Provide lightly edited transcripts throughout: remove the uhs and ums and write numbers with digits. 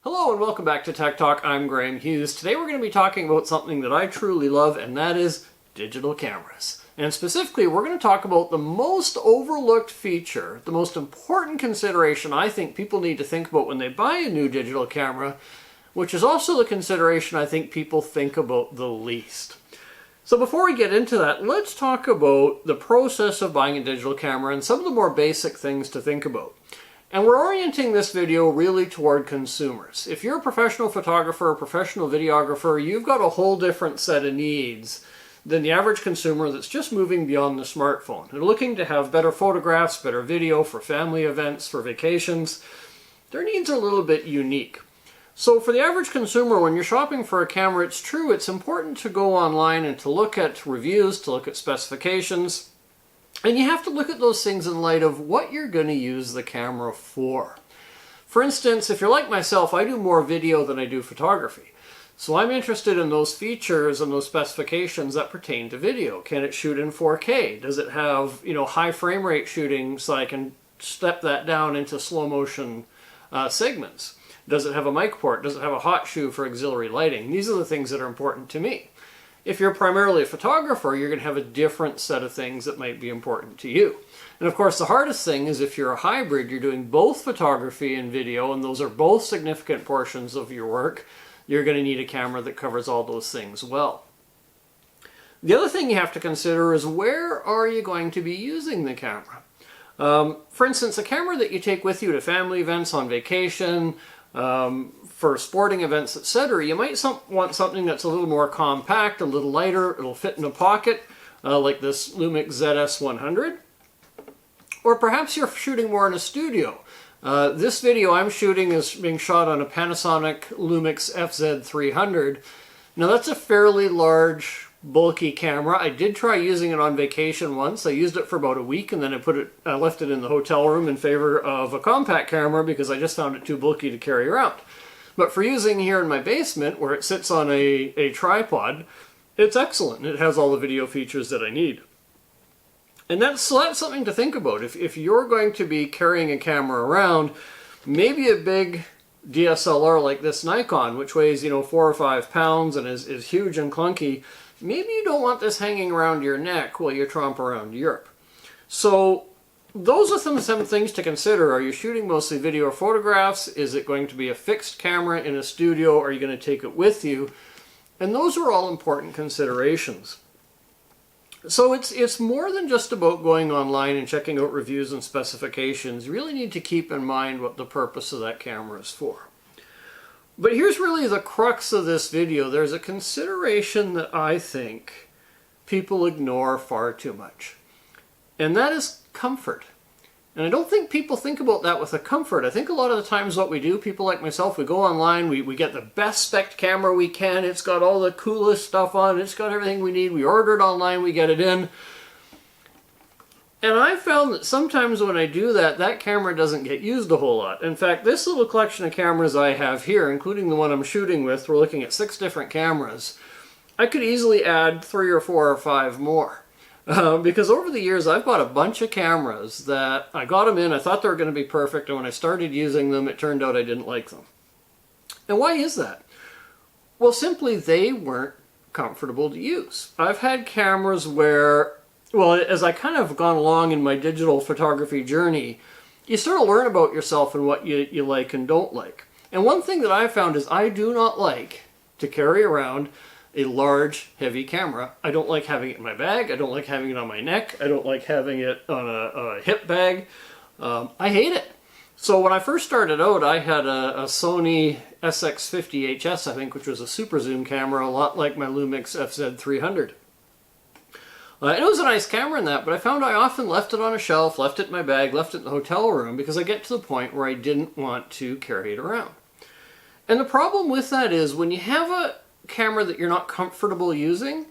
Hello and welcome back to Tech Talk. I'm Graham Hughes. Today we're going to be talking about something that I truly love, and that is digital cameras. And specifically, we're going to talk about the most overlooked feature, the most important consideration I think people need to think about when they buy a new digital camera, which is also the consideration I think people think about the least. So before we get into that, let's talk about the process of buying a digital camera and some of the more basic things to think about. And we're orienting this video really toward consumers. If you're a professional photographer or professional videographer, you've got a whole different set of needs than the average consumer that's just moving beyond the smartphone. They're looking to have better photographs, better video for family events, for vacations. Their needs are a little bit unique. So for the average consumer, when you're shopping for a camera, it's true, it's important to go online and to look at reviews, to look at specifications. And you have to look at those things in light of what you're going to use the camera for. For instance, if you're like myself, I do more video than I do photography. So I'm interested in those features and those specifications that pertain to video. Can it shoot in 4K? Does it have, high frame rate shooting so I can step that down into slow motion segments? Does it have a mic port? Does it have a hot shoe for auxiliary lighting? These are the things that are important to me. If you're primarily a photographer, you're going to have a different set of things that might be important to you. And of course, the hardest thing is if you're a hybrid, you're doing both photography and video, and those are both significant portions of your work, you're going to need a camera that covers all those things well. The other thing you have to consider is where are you going to be using the camera? For instance, a camera that you take with you to family events, on vacation, for sporting events, etc., you might want something that's a little more compact, a little lighter, it'll fit in a pocket, like this Lumix ZS100. Or perhaps you're shooting more in a studio. This video I'm shooting is being shot on a Panasonic Lumix FZ300. Now that's a fairly large, bulky camera. I did try using it on vacation once. I used it for about a week and then I left it in the hotel room in favor of a compact camera because I just found it too bulky to carry around. But for using here in my basement, where it sits on a tripod, it's excellent. It has all the video features that I need. And that's something to think about. If you're going to be carrying a camera around, maybe a big DSLR like this Nikon, which weighs 4 or 5 pounds and is huge and clunky, maybe you don't want this hanging around your neck while you tromp around Europe. So those are some things to consider. Are you shooting mostly video or photographs? Is it going to be a fixed camera in a studio? Are you going to take it with you? And those are all important considerations. So it's more than just about going online and checking out reviews and specifications. You really need to keep in mind what the purpose of that camera is for. But here's really the crux of this video. There's a consideration that I think people ignore far too much. And that is comfort. And I don't think people think about that with a comfort. I think a lot of the times what we do, people like myself, we go online, we get the best spec camera we can, it's got all the coolest stuff on, it's got everything we need, we order it online, we get it in. And I found that sometimes when I do that, that camera doesn't get used a whole lot. In fact, this little collection of cameras I have here, including the one I'm shooting with, we're looking at 6 different cameras, I could easily add 3 or 4 or 5 more. Because over the years I've bought a bunch of cameras that I got them in, I thought they were going to be perfect, and when I started using them it turned out I didn't like them. And why is that? Well, simply they weren't comfortable to use. I've had cameras where, well, as I kind of gone along in my digital photography journey, you sort of learn about yourself and what you like and don't like. And one thing that I've found is I do not like to carry around a large, heavy camera. I don't like having it in my bag. I don't like having it on my neck. I don't like having it on a hip bag. I hate it. So when I first started out, I had a Sony SX50HS, I think, which was a super zoom camera, a lot like my Lumix FZ300. It was a nice camera in that, but I found I often left it on a shelf, left it in my bag, left it in the hotel room, because I get to the point where I didn't want to carry it around. And the problem with that is when you have a camera that you're not comfortable using,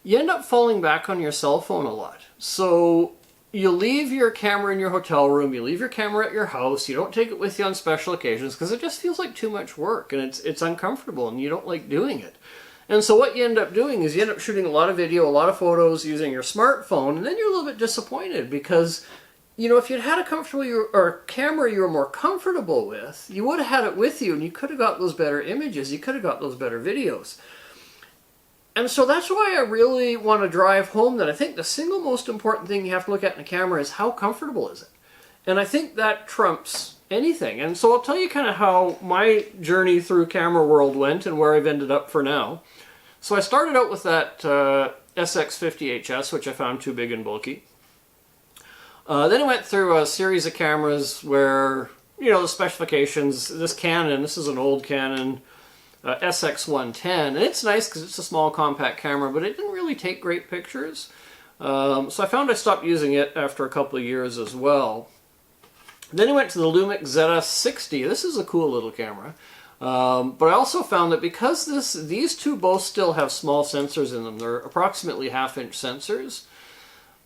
you end up falling back on your cell phone a lot. So you leave your camera in your hotel room, you leave your camera at your house, you don't take it with you on special occasions because it just feels like too much work and it's uncomfortable and you don't like doing it. And so what you end up doing is you end up shooting a lot of video, a lot of photos using your smartphone, and then you're a little bit disappointed because you know, if you'd had a comfortable or camera you were more comfortable with, you would have had it with you and you could have got those better images, you could have got those better videos. And so that's why I really want to drive home that I think the single most important thing you have to look at in a camera is how comfortable is it. And I think that trumps anything. And so I'll tell you kind of how my journey through camera world went and where I've ended up for now. So I started out with that SX50HS, which I found too big and bulky. Then I went through a series of cameras where, you know, the specifications, this Canon, this is an old Canon SX110, and it's nice because it's a small compact camera, but it didn't really take great pictures. So I found I stopped using it after a couple of years as well. Then I went to the Lumix ZS60. This is a cool little camera. But I also found that because these two both still have small sensors in them, they're approximately half-inch sensors,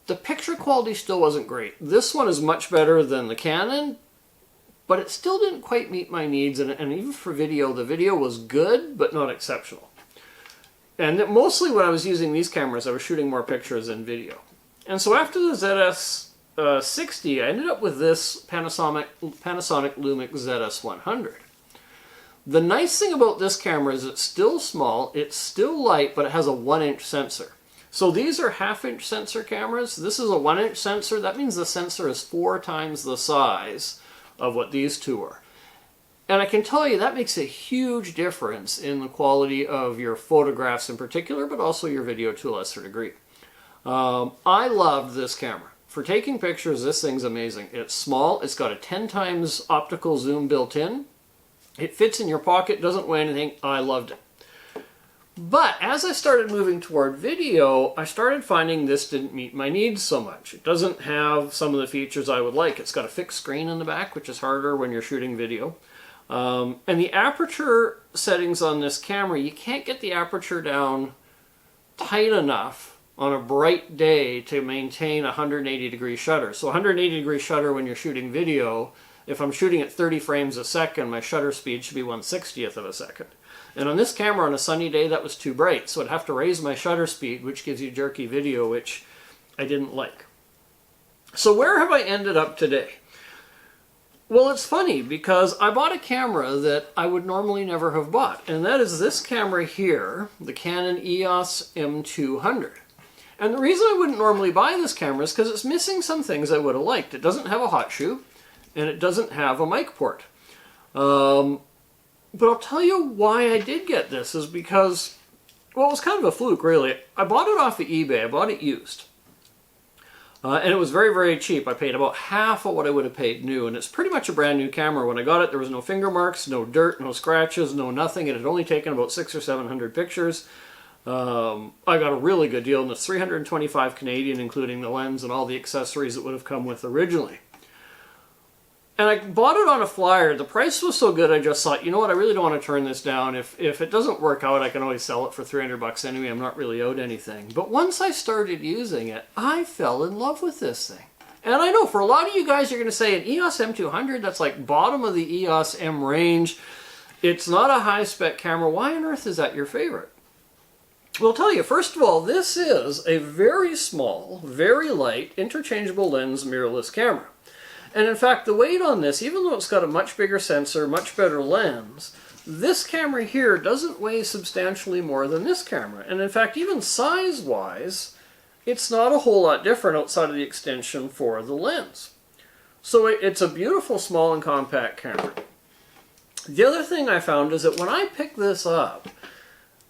the picture quality still wasn't great. This one is much better than the Canon, but it still didn't quite meet my needs, and even for video, the video was good, but not exceptional. And mostly when I was using these cameras, I was shooting more pictures than video. And so after the ZS60, I ended up with this Panasonic Lumix ZS100. The nice thing about this camera is it's still small, it's still light, but it has a 1-inch sensor. So these are half-inch sensor cameras. This is a 1-inch sensor. That means the sensor is 4 times the size of what these two are. And I can tell you that makes a huge difference in the quality of your photographs in particular, but also your video to a lesser degree. I loved this camera. For taking pictures, this thing's amazing. It's small, it's got a 10 times optical zoom built in. It fits in your pocket, doesn't weigh anything. I loved it. But as I started moving toward video, I started finding this didn't meet my needs so much. It doesn't have some of the features I would like. It's got a fixed screen in the back, which is harder when you're shooting video. And the aperture settings on this camera, you can't get the aperture down tight enough on a bright day to maintain a 180-degree shutter. So 180-degree shutter when you're shooting video, if I'm shooting at 30 frames a second, my shutter speed should be 1/60th of a second. And on this camera on a sunny day, that was too bright, so I'd have to raise my shutter speed, which gives you jerky video, which I didn't like. So where have I ended up today? Well, it's funny, because I bought a camera that I would normally never have bought, and that is this camera here, the Canon EOS M200. And the reason I wouldn't normally buy this camera is because it's missing some things I would have liked. It doesn't have a hot shoe, and it doesn't have a mic port. But I'll tell you why I did get this is because, well, it was kind of a fluke, really. I bought it off of eBay. I bought it used. And it was very, very cheap. I paid about half of what I would have paid new, and it's pretty much a brand new camera. When I got it, there was no finger marks, no dirt, no scratches, no nothing. It had only taken about 600 or 700 pictures. I got a really good deal, and it's 325 Canadian, including the lens and all the accessories that would have come with originally. And I bought it on a flyer. The price was so good, I just thought, you know what, I really don't want to turn this down. If it doesn't work out, I can always sell it for 300 bucks anyway. I'm not really owed anything. But once I started using it, I fell in love with this thing. And I know for a lot of you guys, you're going to say an EOS M200, that's like bottom of the EOS M range. It's not a high-spec camera. Why on earth is that your favorite? Well, I'll tell you, first of all, this is a very small, very light, interchangeable lens mirrorless camera. And in fact, the weight on this, even though it's got a much bigger sensor, much better lens, this camera here doesn't weigh substantially more than this camera. And in fact, even size-wise, it's not a whole lot different outside of the extension for the lens. So it's a beautiful, small, and compact camera. The other thing I found is that when I pick this up,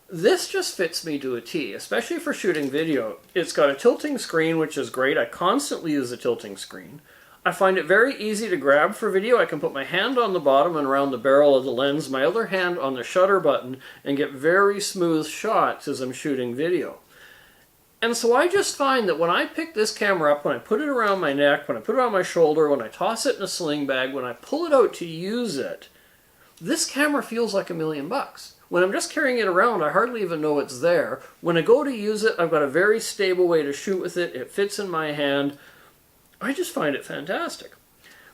this just fits me to a T, especially for shooting video. It's got a tilting screen, which is great. I constantly use the tilting screen. I find it very easy to grab for video. I can put my hand on the bottom and around the barrel of the lens, my other hand on the shutter button, and get very smooth shots as I'm shooting video. And so I just find that when I pick this camera up, when I put it around my neck, when I put it on my shoulder, when I toss it in a sling bag, when I pull it out to use it, this camera feels like $1,000,000. When I'm just carrying it around, I hardly even know it's there. When I go to use it, I've got a very stable way to shoot with it. It fits in my hand. I just find it fantastic.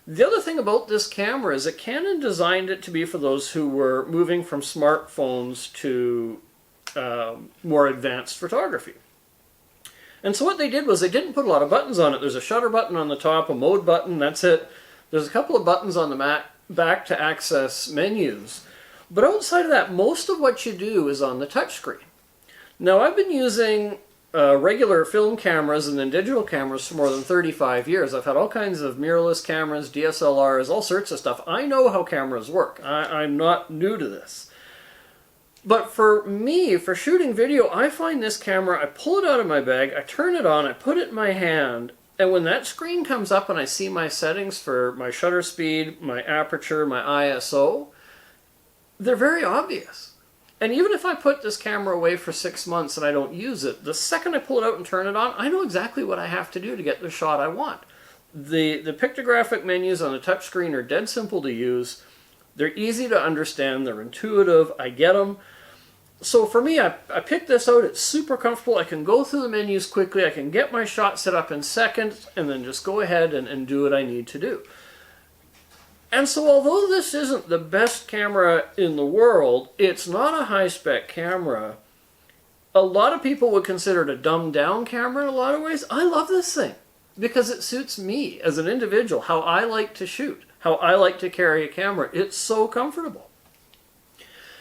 The other thing about this camera is that Canon designed it to be for those who were moving from smartphones to more advanced photography. And so what they did was they didn't put a lot of buttons on it. There's a shutter button on the top, a mode button, that's it. There's a couple of buttons on the back to access menus. But outside of that, most of what you do is on the touchscreen. Now, I've been using regular film cameras and then digital cameras for more than 35 years. I've had all kinds of mirrorless cameras, DSLRs, all sorts of stuff. I know how cameras work. I'm not new to this. But for me, for shooting video, I find this camera, I pull it out of my bag, I turn it on, I put it in my hand, and when that screen comes up and I see my settings for my shutter speed, my aperture, my ISO, they're very obvious. And even if I put this camera away for 6 months and I don't use it, the second I pull it out and turn it on, I know exactly what I have to do to get the shot I want. The pictographic menus on the touchscreen are dead simple to use. They're easy to understand, they're intuitive, I get them. So for me, I picked this out, it's super comfortable, I can go through the menus quickly, I can get my shot set up in seconds, and then just go ahead and do what I need to do. And so although this isn't the best camera in the world, it's not a high-spec camera. A lot of people would consider it a dumbed-down camera in a lot of ways. I love this thing because it suits me as an individual, how I like to shoot, how I like to carry a camera. It's so comfortable.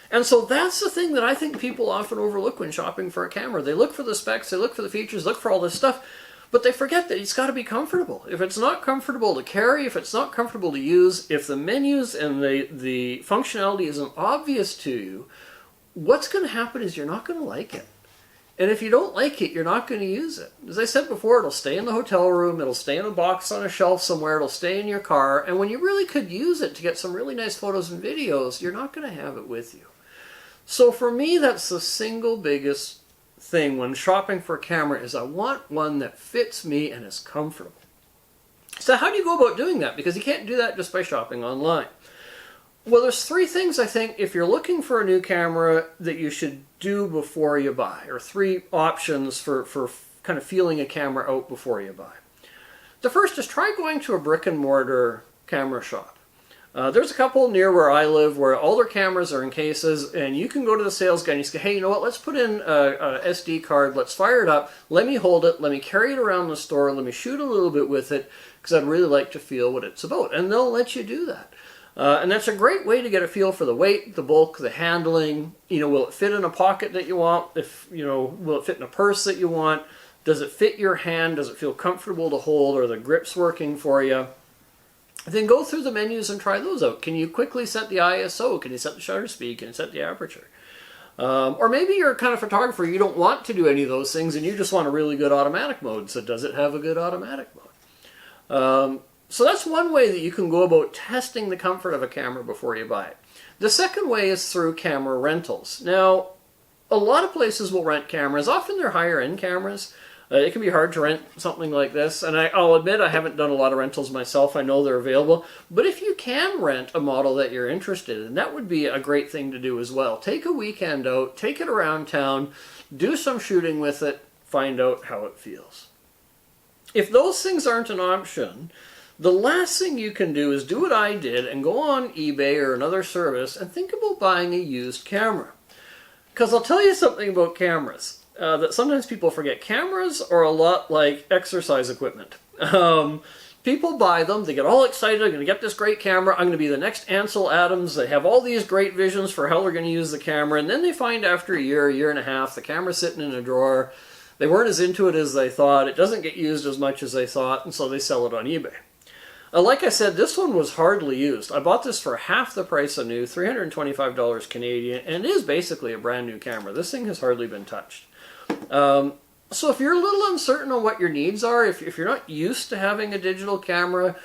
And so that's the thing that I think people often overlook when shopping for a camera. They look for the specs, they look for the features, look for all this stuff, but they forget that it's got to be comfortable. If it's not comfortable to carry, if it's not comfortable to use, if the menus and the functionality isn't obvious to you, what's going to happen is you're not going to like it. And if you don't like it, you're not going to use it. As I said before, it'll stay in the hotel room, it'll stay in a box on a shelf somewhere, it'll stay in your car, and when you really could use it to get some really nice photos and videos, you're not going to have it with you. So for me, that's the single biggest thing when shopping for a camera is I want one that fits me and is comfortable. So how do you go about doing that? Because you can't do that just by shopping online. Well, there's three things I think if you're looking for a new camera that you should do before you buy, or three options for kind of feeling a camera out before you buy. The first is try going to a brick and mortar camera shop. There's a couple near where I live where all their cameras are in cases, and you can go to the sales guy and you say, hey, you know what, let's put in a SD card, let's fire it up, let me hold it, let me carry it around the store, let me shoot a little bit with it, because I'd really like to feel what it's about. And they'll let you do that. And that's a great way to get a feel for the weight, the bulk, the handling. You know, will it fit in a pocket that you want? Will it fit in a purse that you want? Does it fit your hand? Does it feel comfortable to hold? Are the grips working for you? Then go through the menus and try those out. Can you quickly set the ISO? Can you set the shutter speed? Can you set the aperture? Or maybe you're a kind of photographer, you don't want to do any of those things and you just want a really good automatic mode. So does it have a good automatic mode? So that's one way that you can go about testing the comfort of a camera before you buy it. The second way is through camera rentals. Now, a lot of places will rent cameras. Often they're higher end cameras. It can be hard to rent something like this, and I'll admit I haven't done a lot of rentals myself. I know they're available, but if you can rent a model that you're interested in, that would be a great thing to do as well. Take a weekend out, take it around town, do some shooting with it, find out how it feels. If those things aren't an option, the last thing you can do is do what I did and go on eBay or another service and think about buying a used camera. Because I'll tell you something about cameras. That sometimes people forget. Cameras are a lot like exercise equipment. People buy them, they get all excited, I'm going to get this great camera, I'm going to be the next Ansel Adams, they have all these great visions for how they're going to use the camera, and then they find after a year and a half, the camera's sitting in a drawer, they weren't as into it as they thought, it doesn't get used as much as they thought, and so they sell it on eBay. Like I said, this one was hardly used. I bought this for half the price of new, $325 Canadian, and it is basically a brand new camera. This thing has hardly been touched. So if you're a little uncertain on what your needs are, if you're not used to having a digital camera,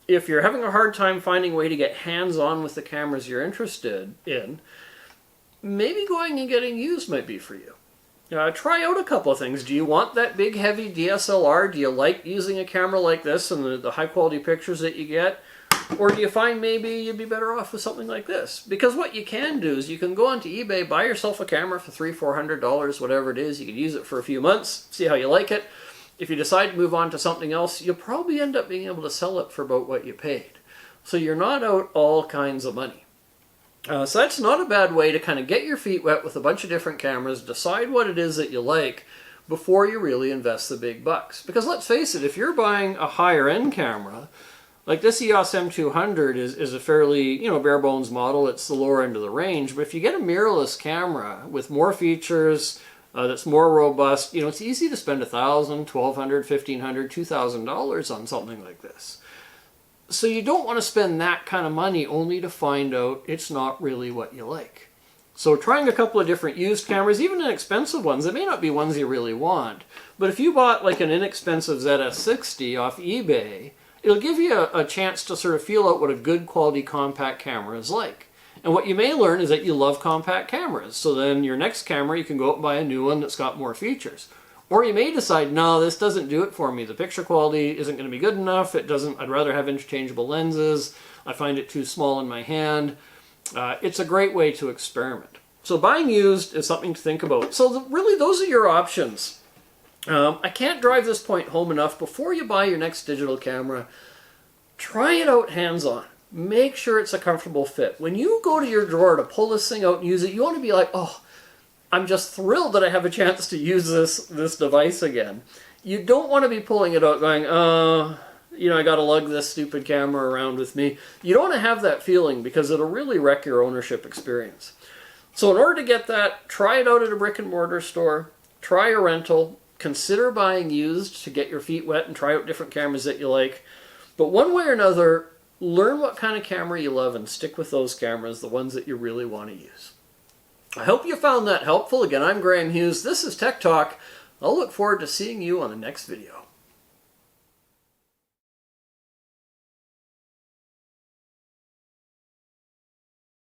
if you're having a hard time finding a way to get hands-on with the cameras you're interested in, maybe going and getting used might be for you. Try out a couple of things. Do you want that big heavy DSLR? Do you like using a camera like this and the high quality pictures that you get? Or do you find maybe you'd be better off with something like this? Because what you can do is you can go onto eBay, buy yourself a camera for $300-400, whatever it is. You can use it for a few months, see how you like it. If you decide to move on to something else, you'll probably end up being able to sell it for about what you paid. So you're not out all kinds of money. So that's not a bad way to kind of get your feet wet with a bunch of different cameras, decide what it is that you like, before you really invest the big bucks. Because let's face it, if you're buying a higher end camera, like this EOS M200 is a fairly, bare bones model. It's the lower end of the range. But if you get a mirrorless camera with more features, that's more robust, it's easy to spend $1,000, $1,200, $1,500, $2,000 on something like this. So you don't want to spend that kind of money only to find out it's not really what you like. So trying a couple of different used cameras, even inexpensive ones, that may not be ones you really want, but if you bought like an inexpensive ZS60 off eBay, it'll give you a chance to sort of feel out what a good quality compact camera is like. And what you may learn is that you love compact cameras. So then your next camera, you can go out and buy a new one that's got more features. Or you may decide, no, this doesn't do it for me. The picture quality isn't going to be good enough. I'd rather have interchangeable lenses. I find it too small in my hand. It's a great way to experiment. So buying used is something to think about. So really, those are your options. I can't drive this point home enough. Before you buy your next digital camera, try it out hands-on. Make sure it's a comfortable fit. When you go to your drawer to pull this thing out and use it, you want to be like, oh, I'm just thrilled that I have a chance to use this device again. You don't want to be pulling it out going, I got to lug this stupid camera around with me. You don't want to have that feeling because it'll really wreck your ownership experience. So in order to get that, try it out at a brick and mortar store, try a rental, consider buying used to get your feet wet and try out different cameras that you like. But one way or another, learn what kind of camera you love and stick with those cameras, the ones that you really want to use. I hope you found that helpful. Again, I'm Graham Hughes. This is Tech Talk. I'll look forward to seeing you on the next video.